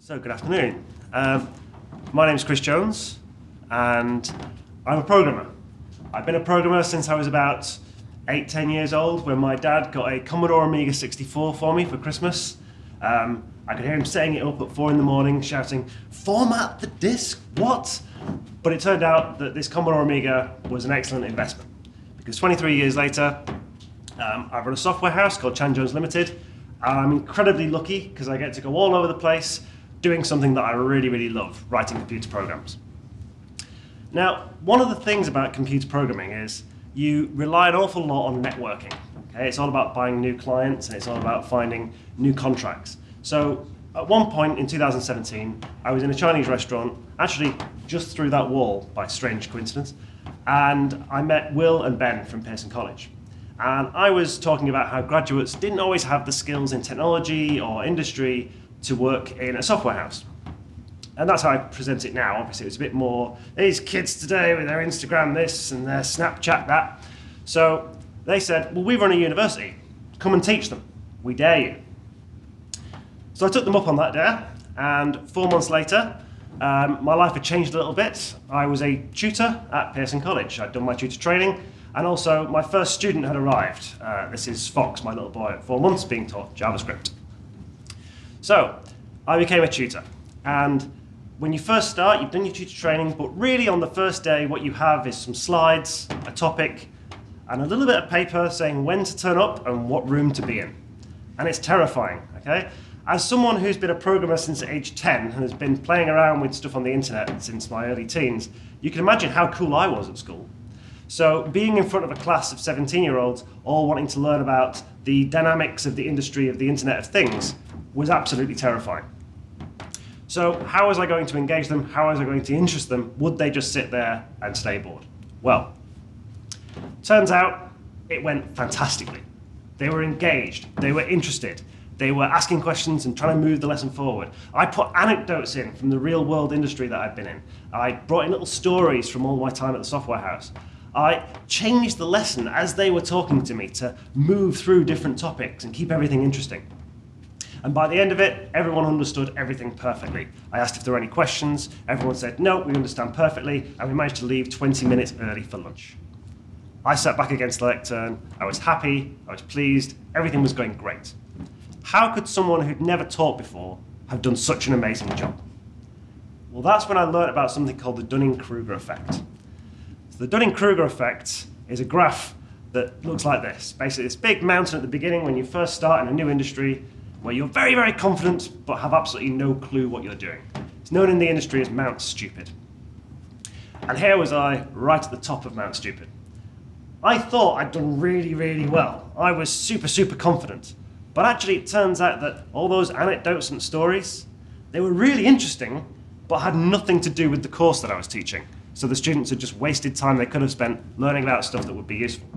So, good afternoon. My name is Chris Jones, and I'm a programmer. I've been a programmer since I was about 8-10 years old, when my dad got a Commodore Amiga 64 for me for Christmas. I could hear him setting it up at 4 in the morning, shouting, "Format the disk, what?" But it turned out that this Commodore Amiga was an excellent investment, because 23 years later, I run a software house called Chan Jones Limited. I'm incredibly lucky because I get to go all over the place doing something that I really, really love, writing computer programs. Now, one of the things about computer programming is you rely an awful lot on networking. Okay? It's all about buying new clients, and it's all about finding new contracts. So at one point in 2017, I was in a Chinese restaurant, actually just through that wall by strange coincidence, and I met Will and Ben from Pearson College. And I was talking about how graduates didn't always have the skills in technology or industry to work in a software house. And that's how I present it now. Obviously, it's a bit more, these kids today with their Instagram this and their Snapchat that. So they said, well, we run a university. Come and teach them. We dare you. So I took them up on that dare, and 4 months later, my life had changed a little bit. I was a tutor at Pearson College. I'd done my tutor training, and also my first student had arrived. This is Fox, my little boy at 4 months, being taught JavaScript. So I became a tutor, and when you first start, you've done your tutor training, but really on the first day, what you have is some slides, a topic, and a little bit of paper saying when to turn up and what room to be in. And it's terrifying, okay? As someone who's been a programmer since age 10 and has been playing around with stuff on the internet since my early teens, you can imagine how cool I was at school. So being in front of a class of 17-year-olds all wanting to learn about the dynamics of the industry of the Internet of Things was absolutely terrifying. So how was I going to engage them? How was I going to interest them? Would they just sit there and stay bored? Well, turns out it went fantastically. They were engaged, they were interested, they were asking questions and trying to move the lesson forward. I put anecdotes in from the real world industry that I'd been in. I brought in little stories from all my time at the software house. I changed the lesson as they were talking to me to move through different topics and keep everything interesting. And by the end of it, everyone understood everything perfectly. I asked if there were any questions. Everyone said, no, we understand perfectly. And we managed to leave 20 minutes early for lunch. I sat back against the lectern. I was happy. I was pleased. Everything was going great. How could someone who'd never taught before have done such an amazing job? Well, that's when I learned about something called the Dunning-Kruger effect. So the Dunning-Kruger effect is a graph that looks like this. Basically, this big mountain at the beginning when you first start in a new industry, where you're very, very confident, but have absolutely no clue what you're doing. It's known in the industry as Mount Stupid. And here was I, right at the top of Mount Stupid. I thought I'd done really, really well. I was super, super confident. But actually, it turns out that all those anecdotes and stories, they were really interesting, but had nothing to do with the course that I was teaching. So the students had just wasted time they could have spent learning about stuff that would be useful.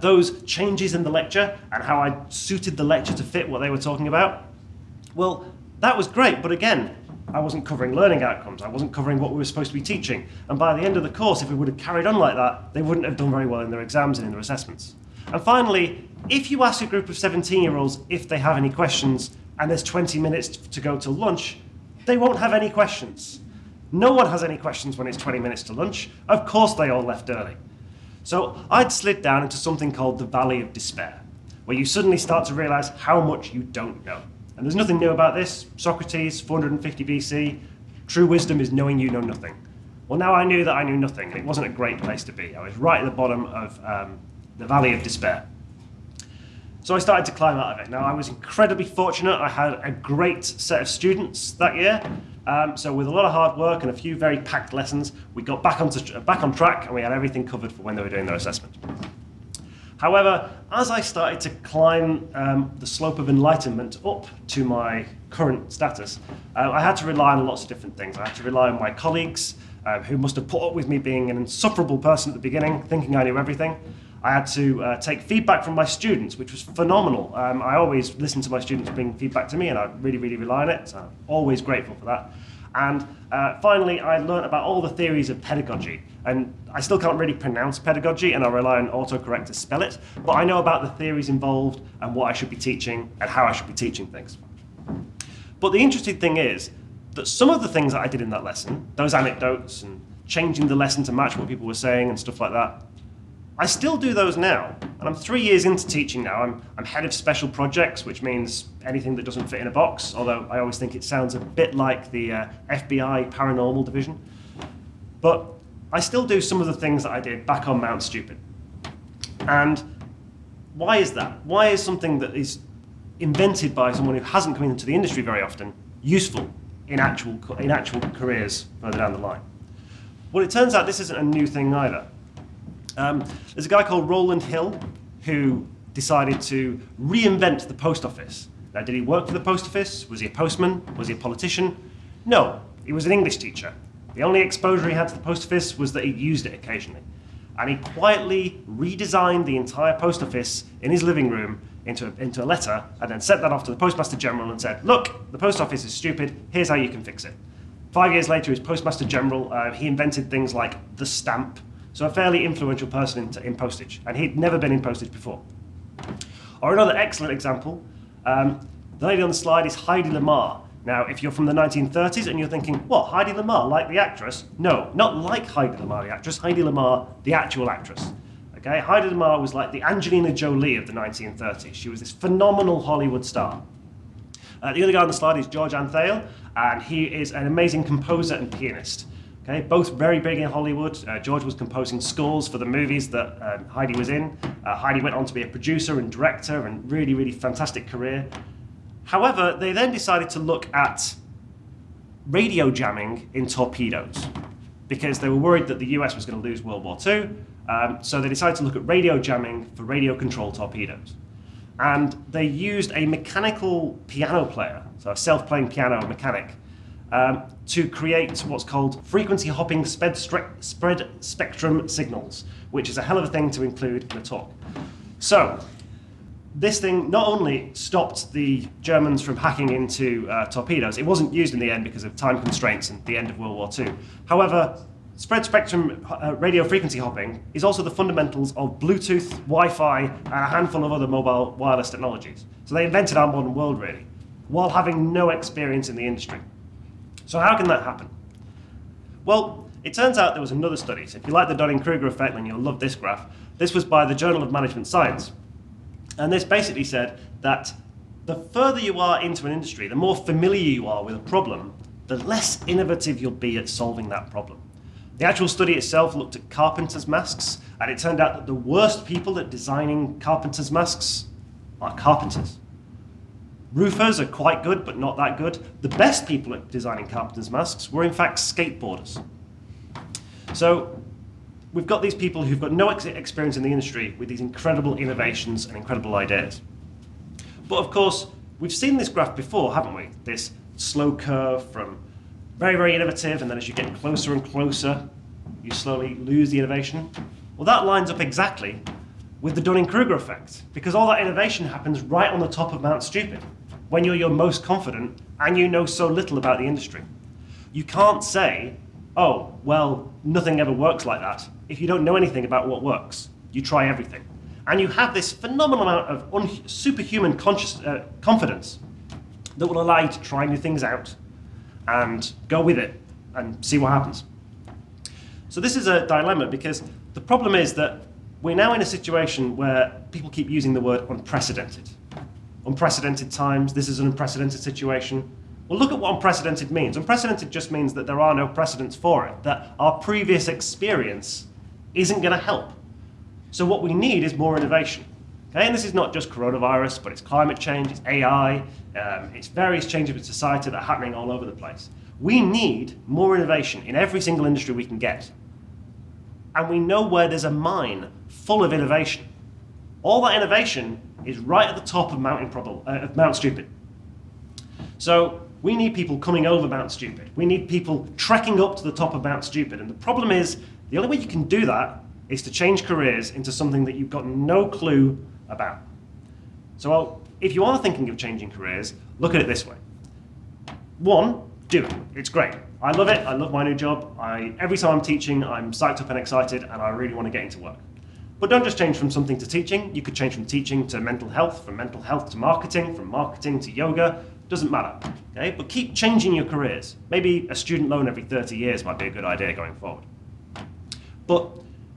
Those changes in the lecture and how I suited the lecture to fit what they were talking about, well, that was great, but again, I wasn't covering learning outcomes, I wasn't covering what we were supposed to be teaching, and by the end of the course, if we would have carried on like that, they wouldn't have done very well in their exams and in their assessments. And finally, if you ask a group of 17-year-olds if they have any questions, and there's 20 minutes to go till lunch, they won't have any questions. No one has any questions when it's 20 minutes to lunch. Of course they all left early. So I'd slid down into something called the Valley of Despair, where you suddenly start to realize how much you don't know. And there's nothing new about this. Socrates, 450 BC, true wisdom is knowing you know nothing. Well, now I knew that I knew nothing, and it wasn't a great place to be. I was right at the bottom of the Valley of Despair. So I started to climb out of it. Now, I was incredibly fortunate. I had a great set of students that year. So with a lot of hard work and a few very packed lessons, we got back on track, and we had everything covered for when they were doing their assessment. However, as I started to climb the slope of enlightenment up to my current status, I had to rely on lots of different things. I had to rely on my colleagues, who must have put up with me being an insufferable person at the beginning, thinking I knew everything. I had to take feedback from my students, which was phenomenal. I always listen to my students bring feedback to me, and I really, really rely on it, so I'm always grateful for that. And finally, I learned about all the theories of pedagogy. And I still can't really pronounce pedagogy, and I rely on autocorrect to spell it, but I know about the theories involved and what I should be teaching and how I should be teaching things. But the interesting thing is, that some of the things that I did in that lesson, those anecdotes and changing the lesson to match what people were saying and stuff like that, I still do those now. And I'm 3 years into teaching now. I'm head of special projects, which means anything that doesn't fit in a box, although I always think it sounds a bit like the FBI paranormal division. But I still do some of the things that I did back on Mount Stupid. And why is that? Why is something that is invented by someone who hasn't come into the industry very often useful in actual careers further down the line? Well, it turns out this isn't a new thing either. There's a guy called Roland Hill who decided to reinvent the post office. Now, did he work for the post office? Was he a postman? Was he a politician? No, he was an English teacher. The only exposure he had to the post office was that he used it occasionally. And he quietly redesigned the entire post office in his living room into a letter, and then sent that off to the Postmaster General and said, look, the post office is stupid, here's how you can fix it. 5 years later, as Postmaster General, he invented things like the stamp, so a fairly influential person in postage, and he'd never been in postage before. Or another excellent example, the lady on the slide is Heidi Lamar. Now, if you're from the 1930s and you're thinking, what, Heidi Lamar, like the actress? No, not like Heidi Lamar, the actress, Heidi Lamar, the actual actress. Okay, Heidi Lamar was like the Angelina Jolie of the 1930s. She was this phenomenal Hollywood star. The other guy on the slide is George Antheil, and he is an amazing composer and pianist. Okay, both very big in Hollywood. George was composing scores for the movies that Heidi was in. Heidi went on to be a producer and director, and really, really fantastic career. However, they then decided to look at radio jamming in torpedoes because they were worried that the US was going to lose World War II. So they decided to look at radio jamming for radio control torpedoes. And they used a mechanical piano player, so a self-playing piano mechanic, to create what's called frequency hopping spread spectrum signals, which is a hell of a thing to include in a talk. So this thing not only stopped the Germans from hacking into torpedoes, it wasn't used in the end because of time constraints and the end of World War II. However, spread spectrum radio frequency hopping is also the fundamentals of Bluetooth, Wi-Fi, and a handful of other mobile wireless technologies. So they invented our modern world, really, while having no experience in the industry. So how can that happen? Well, it turns out there was another study. So if you like the Dunning-Kruger effect, then you'll love this graph. This was by the Journal of Management Science. And this basically said that the further you are into an industry, the more familiar you are with a problem, the less innovative you'll be at solving that problem. The actual study itself looked at carpenters' masks, and it turned out that the worst people at designing carpenters' masks are carpenters. Roofers are quite good, but not that good. The best people at designing carpenters' masks were in fact skateboarders. So we've got these people who've got no experience in the industry with these incredible innovations and incredible ideas. But of course, we've seen this graph before, haven't we? This slow curve from very, very innovative, and then as you get closer and closer, you slowly lose the innovation. Well, that lines up exactly with the Dunning-Kruger effect, because all that innovation happens right on the top of Mount Stupid, when you're your most confident and you know so little about the industry. You can't say, oh, well, nothing ever works like that, if you don't know anything about what works. You try everything. And you have this phenomenal amount of superhuman confidence that will allow you to try new things out and go with it and see what happens. So this is a dilemma, because the problem is that we're now in a situation where people keep using the word unprecedented. Unprecedented times, this is an unprecedented situation. Well, look at what unprecedented means. Unprecedented just means that there are no precedents for it, that our previous experience isn't going to help. So what we need is more innovation. Okay? And this is not just coronavirus, but it's climate change, it's AI, it's various changes in society that are happening all over the place. We need more innovation in every single industry we can get. And we know where there's a mine full of innovation. All that innovation is right at the top of Mount Stupid. So we need people coming over Mount Stupid. We need people trekking up to the top of Mount Stupid. And the problem is, the only way you can do that is to change careers into something that you've got no clue about. So if you are thinking of changing careers, look at it this way. One, do it. It's great. I love it. I love my new job. Every time I'm teaching, I'm psyched up and excited, and I really want to get into work. But don't just change from something to teaching. You could change from teaching to mental health, from mental health to marketing, from marketing to yoga. doesn't matter, okay? But keep changing your careers. Maybe a student loan every 30 years might be a good idea going forward. But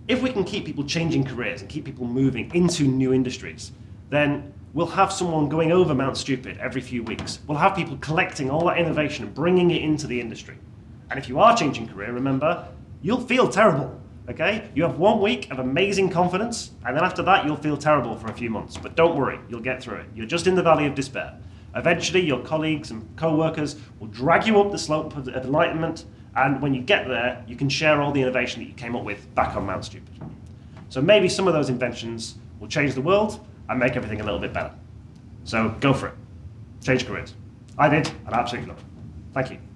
if we can keep people changing careers and keep people moving into new industries, then we'll have someone going over Mount Stupid every few weeks. We'll have people collecting all that innovation and bringing it into the industry. And if you are changing career, remember, you'll feel terrible, okay? You have 1 week of amazing confidence, and then after that, you'll feel terrible for a few months. But don't worry, you'll get through it. You're just in the valley of despair. Eventually, your colleagues and co-workers will drag you up the slope of enlightenment, and when you get there, you can share all the innovation that you came up with back on Mount Stupid. So maybe some of those inventions will change the world and make everything a little bit better. So go for it. Change careers. I did, and I absolutely love it. Thank you.